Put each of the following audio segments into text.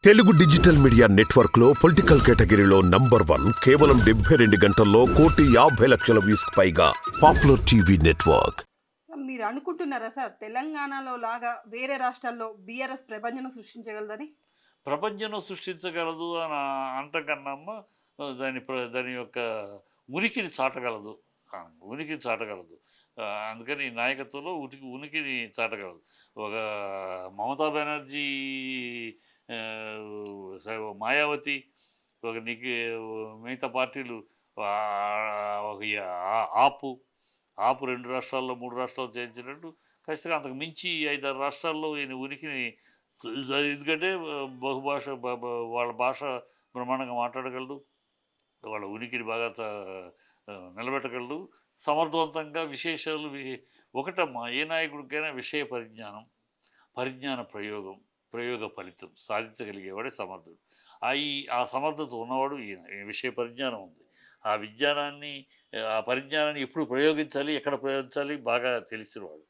Telugu digital media network లో political కేటగిరీలో number 1 కేవలం 72 గంటల్లో 1,50,00,000 వ్యూస్ పైగా పాపులర్ టీవీ నెట్వర్క్. మీరు అనుకుంటున్నారా సార్ తెలంగాణలో లాగా వేరే రాష్ట్రాల్లో బీఆర్ఎస్ ప్రభంజనం సృష్టించగలదని? ప్రపంచంలో సృష్టించగలదు అని అంటకన్నమ్మ దాని యొక్క ఉనికిని చాటగలదు. ఉనికిని చాటగలదు. అందుకని ఈ నాయకత్వంలో ఉనికిని చాటగలదు. ఒక మమతా బెనర్జీ, మాయావతి, ఒక మిగతా పార్టీలు, ఒక ఆపు ఆపు 2 రాష్ట్రాల్లో 3 రాష్ట్రాల్లో చేయించినట్టు ఖచ్చితంగా అంతకు మించి 5-6 రాష్ట్రాల్లో ఈయన ఉనికిని, ఎందుకంటే బహుభాష వాళ్ళ భాష బ్రహ్మాండంగా మాట్లాడగలడు, వాళ్ళ ఉనికిని బాగా నిలబెట్టగలడు, సమర్థవంతంగా విశేషాలు. ఒకటమ్మా, ఏ నాయకుడికైనా విషయ పరిజ్ఞాన ప్రయోగ ఫలితం సాధించగలిగేవాడే సమర్థుడు. ఆ సమర్థత ఉన్నవాడు ఈయన. విషయ పరిజ్ఞానం ఉంది. ఆ పరిజ్ఞానాన్ని ఎప్పుడు ప్రయోగించాలి, ఎక్కడ ప్రయోగించాలి బాగా తెలిసినవాడు.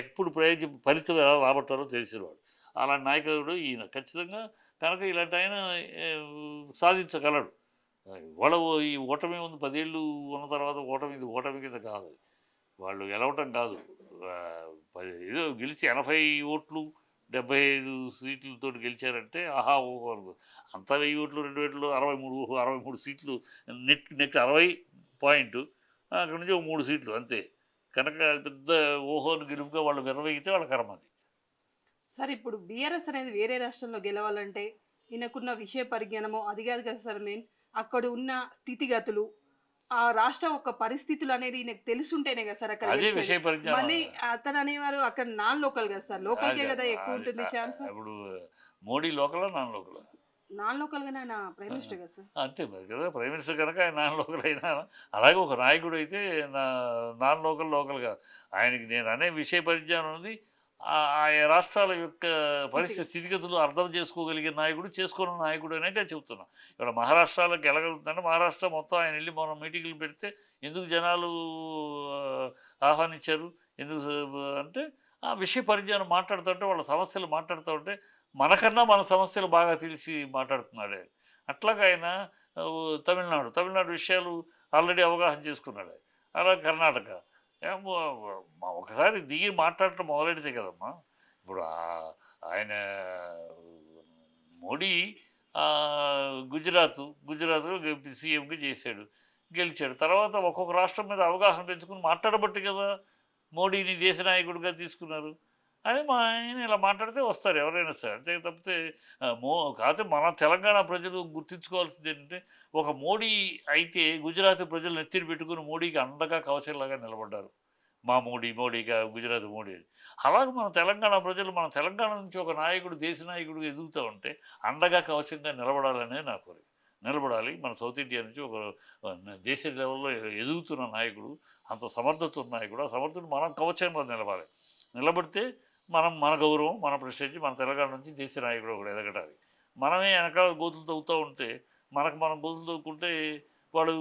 ఎప్పుడు ఫలితం ఎలా రాబట్టాలో తెలిసినవాడు. అలాంటి నాయకుడు ఈయన. ఖచ్చితంగా కనుక ఇలాంటి ఆయన సాధించగలడు. వాళ్ళ ఈ ఓటమి ఉంది, 10 ఏళ్ళు ఉన్న తర్వాత ఓటమి కింద కాదు. వాళ్ళు గెలవటం కాదు. ఏదో గెలిచి 80 ఓట్లు 75 సీట్లతో గెలిచారంటే ఆహా ఓహో అనుకో. అంతా 1000 ఓట్లు 2 63 సీట్లు, నెట్ 60 పాయింట్, అక్కడి నుంచి 3 సీట్లు అంతే. కనుక పెద్ద ఓహోని గెలుపుగా వాళ్ళు విరవగితే వాళ్ళ కర్మ అది. సార్ ఇప్పుడు బీఆర్ఎస్ అనేది వేరే రాష్ట్రంలో గెలవాలంటే ఈయనకున్న విషయ పరిజ్ఞానమో అది కాదు కదా సార్ మెయిన్. అక్కడ ఉన్న స్థితిగతులు, ఆ రాష్ట్రం యొక్క పరిస్థితులు అనేది ఈయనకు తెలుసుంటేనే కదా సార్ అక్కడ అదే విషయ పరిజ్ఞానం. మళ్ళీ అతను అనేవారు అక్కడ నాన్ లోకల్ కదా సార్, లోకల్కే కదా ఎక్కువ ఉంటుంది ఛాన్స్. ఇప్పుడు మోడీ లోకలా నాన్ లోకలా? నాన్ లోకల్ గానే ఆయన ప్రైమ్ మినిస్టర్ కదా సార్. అంతే మరి కదా, ప్రైమ్ మినిస్టర్ కనుక ఆయన నాన్ లోకల్ అయినా. అలాగే ఒక నాయకుడు అయితే నాన్ లోకల్ కాదు. ఆయనకి నేను అనే విషయ పరిజ్ఞానం ఉంది. ఆయా రాష్ట్రాల యొక్క పరిస్థితి స్థితిగతులు అర్థం చేసుకోగలిగే నాయకుడు, చేసుకున్న నాయకుడు అనేగా చెప్తున్నా. ఇక్కడ మహారాష్ట్రలోకి వెళ్ళగలుగుతుందంటే, మహారాష్ట్ర మొత్తం ఆయన వెళ్ళి మనం మీటింగులు పెడితే ఎందుకు జనాలు ఆహ్వానించారు, ఎందుకు అంటే ఆ విషయ పరిజ్ఞానం మాట్లాడుతుంటే, వాళ్ళ సమస్యలు మాట్లాడుతూ ఉంటే మనకన్నా మన సమస్యలు బాగా తెలిసి మాట్లాడుతున్నాడే. అట్లాగా ఆయన తమిళనాడు విషయాలు ఆల్రెడీ అవగాహన చేసుకున్నాడు. అలా కర్ణాటక ఒకసారి దిగి మాట్లాడటం మొదలెడితే కదమ్మా. ఇప్పుడు ఆయన మోడీ గుజరాత్లో సీఎంగా చేశాడు, గెలిచాడు. తర్వాత ఒక్కొక్క రాష్ట్రం మీద అవగాహన పెంచుకుని మాట్లాడబట్టి కదా మోడీని దేశ నాయకుడిగా తీసుకున్నారు. అదే మా ఆయన ఇలా మాట్లాడితే వస్తారు ఎవరైనా సరే. అంతే తప్పితే కాకపోతే మన తెలంగాణ ప్రజలు గుర్తించుకోవాల్సింది ఏంటంటే, ఒక మోడీ అయితే గుజరాత్ ప్రజలు నెత్తిని పెట్టుకుని మోడీకి అండగా కవచంలాగా నిలబడ్డారు. మా మోడీగా గుజరాత్ మోడీ. అలాగే మన తెలంగాణ ప్రజలు, మన తెలంగాణ నుంచి ఒక నాయకుడు దేశ నాయకుడిగా ఎదుగుతూ ఉంటే అండగా కవచంగా నిలబడాలనే నా కోరిక. నిలబడాలి. మన సౌత్ ఇండియా నుంచి ఒక దేశ లెవెల్లో ఎదుగుతున్న నాయకుడు, అంత సమర్థత ఉన్న నాయకుడు, ఆ సమర్థుడు మనం కవచంలో నిలబడితే మన గౌరవం, మన ప్రెస్టేజ్, మన తెలంగాణ నుంచి దేశ నాయకుడు ఒకడు ఎదగటాలి. మనమే వెనకాల గోతులు తవ్వుతూ ఉంటే, మనం గోతులు తవ్వుకుంటే వాళ్ళు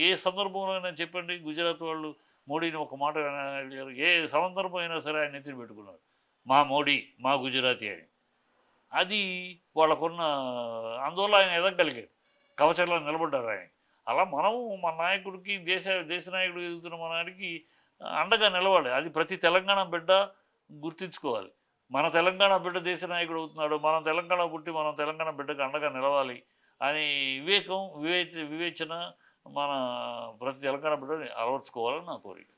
ఏ సందర్భంలో చెప్పండి, గుజరాత్ వాళ్ళు మోడీని ఒక మాట అడిగారు. ఏ సందర్భం అయినా సరే ఆయన నెత్తిని పెట్టుకున్నారు, మా మోడీ మా గుజరాతీ అని. అది వాళ్ళకున్న అందువల్ల ఆయన ఎదగలిగాడు, కవచంలో నిలబడ్డారు ఆయన. అలా మనం మన నాయకుడికి, దేశ నాయకుడు ఎదుగుతున్న మన నాయకుడికి అండగా నిలవాలి. అది ప్రతి తెలంగాణ బిడ్డ గుర్తించుకోవాలి. మన తెలంగాణ బిడ్డ దేశ నాయకుడు అవుతున్నాడు, మనం తెలంగాణ పుట్టి మనం తెలంగాణ బిడ్డకు అండగా నిలవాలి అని వివేచన మన ప్రతి తెలంగాణ బిడ్డని అలవర్చుకోవాలని నా కోరిక.